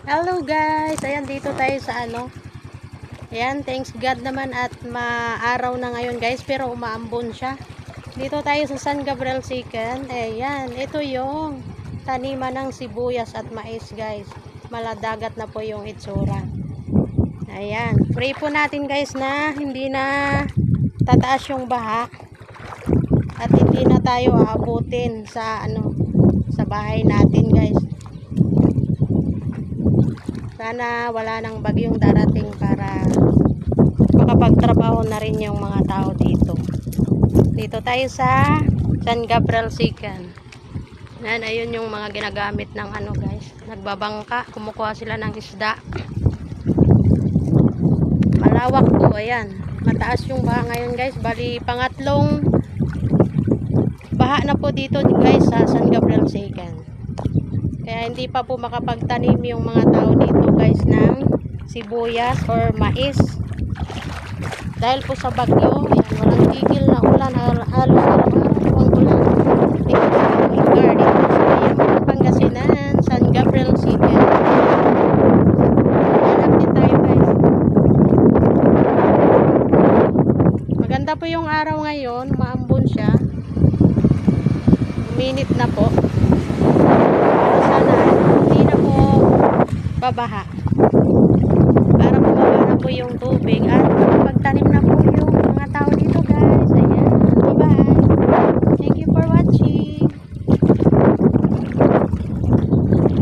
Hello guys, ayan dito tayo sa ayan, thanks God naman at maaraw na ngayon guys, pero umaambon siya. Dito tayo sa San Gabriel Sican. Ayan, ito yung taniman ng sibuyas at mais guys. Maladagat na po yung itsura. Ayan, pray po natin guys na hindi na tataas yung baha at hindi na tayo aabutin sa sa bahay natin guys. Sana wala nang bagyong darating para makapagtrabaho na rin yung mga tao dito. Dito tayo sa San Gabriel Sican. Ayun yung mga ginagamit ng guys. Nagbabangka, kumukuha sila ng isda. Malawak po, ayan. Mataas yung baha ngayon guys. Bali, pangatlong baha na po dito guys sa San Gabriel Sican. Kaya hindi pa po makapagtanim yung mga tao dito guys ng sibuyas or mais. Dahil po sa bagyo, ayan, walang tigil na ulan, halos araw-araw ang ulan. Dito sa lugar, dito sa Pangasinan, San Gabriel Sican. Hanap din tayo guys. Maganda po yung araw ngayon, maambon siya. Uminit na po. Sana hindi na po babaha para bumaba na po yung tubig at